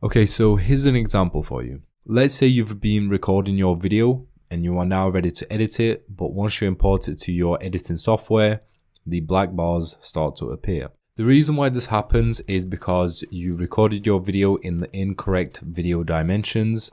Okay, so here's an example for you. Let's say you've been recording your video and you are now ready to edit it, but once you import it to your editing software, the black bars start to appear. The reason why this happens is because you recorded your video in the incorrect video dimensions,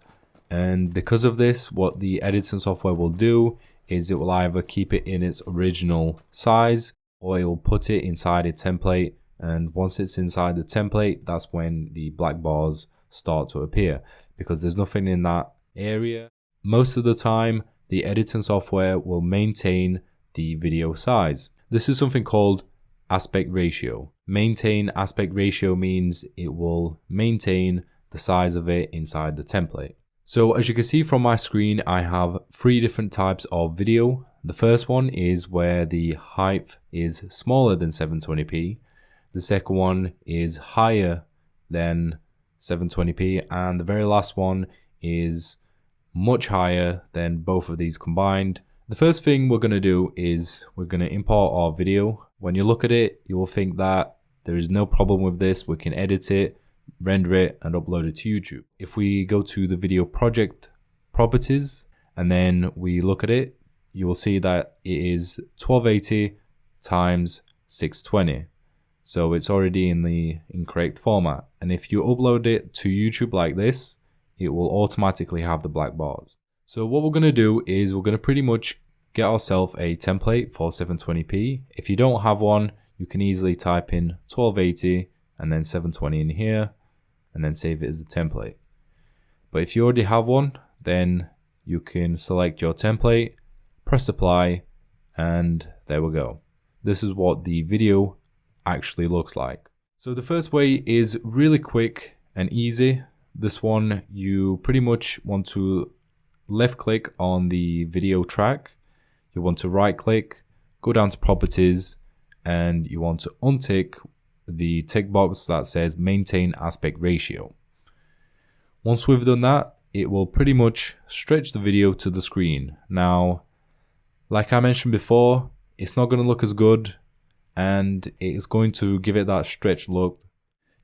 and because of this, what the editing software will do is it will either keep it in its original size or it will put it inside a template, and once it's inside the template, that's when the black bars start to appear because there's nothing in that area. Most of the time, the editing software will maintain the video size. This is something called aspect ratio. Maintain aspect ratio means it will maintain the size of it inside the template. So as you can see from my screen, I have 3 different types of video. The first one is where the height is smaller than 720p. The second one is higher than 720p, and the very last one is much higher than both of these combined. The first thing we're going to do is we're going to import our video. When you look at it, you will think that there is no problem with this. We can edit it, render it, and upload it to YouTube. If we go to the video project properties and then we look at it, you will see that it is 1280 times 620. So it's already in the incorrect format. And if you upload it to YouTube like this, it will automatically have the black bars. So what we're going to do is we're going to pretty much get ourselves a template for 720p. If you don't have one, you can easily type in 1280 and then 720 in here and then save it as a template. But if you already have one, then you can select your template, press apply, and there we go. This is what the video actually looks like. So the first way is really quick and easy. This one, you pretty much want to left click on the video track. You want to right click, go down to properties, and you want to untick the tick box that says maintain aspect ratio. Once we've done that, it will pretty much stretch the video to the screen. Now, like I mentioned before, it's not going to look as good and it's going to give it that stretched look.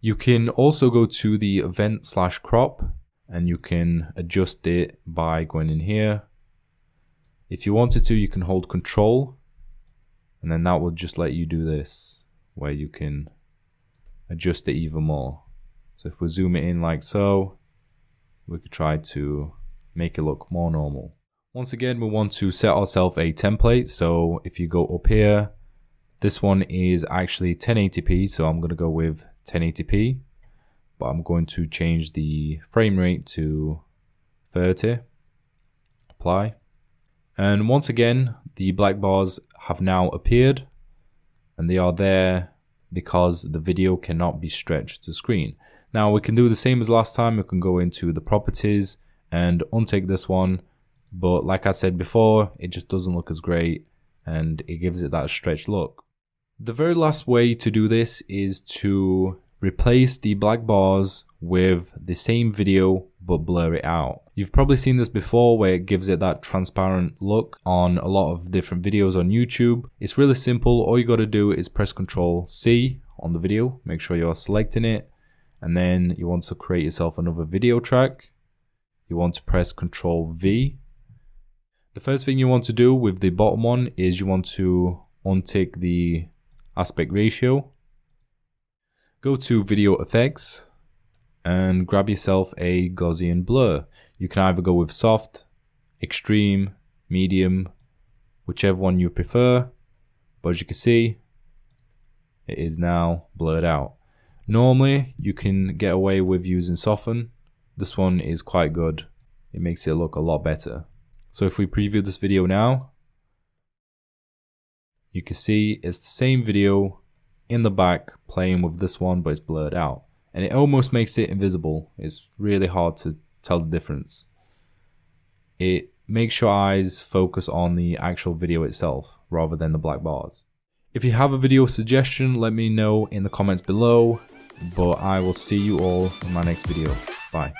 You can also go to the event/crop and you can adjust it by going in here. If you wanted to, you can hold Control and then that will just let you do this, where you can adjust it even more. So if we zoom it in like so, we could try to make it look more normal. Once again, we want to set ourselves a template. So if you go up here, this one is actually 1080p, so I'm going to go with 1080p, but I'm going to change the frame rate to 30, apply. And once again, the black bars have now appeared and they are there because the video cannot be stretched to screen. Now we can do the same as last time. We can go into the properties and untick this one, but like I said before, it just doesn't look as great and it gives it that stretched look. The very last way to do this is to replace the black bars with the same video but blur it out. You've probably seen this before where it gives it that transparent look on a lot of different videos on YouTube. It's really simple. All you got to do is press Ctrl+C on the video, make sure you're selecting it, and then you want to create yourself another video track. You want to press Ctrl+V. The first thing you want to do with the bottom one is you want to untick the aspect ratio. Go to video effects and grab yourself a Gaussian blur. You can either go with soft, extreme, medium, whichever one you prefer, but as you can see, it is now blurred out. Normally you can get away with using soften. This one is quite good. It makes it look a lot better. So if we preview this video now, you can see it's the same video in the back playing with this one, but it's blurred out and it almost makes it invisible. It's really hard to tell the difference. It makes your eyes focus on the actual video itself rather than the black bars. If you have a video suggestion, let me know in the comments below, but I will see you all in my next video. Bye.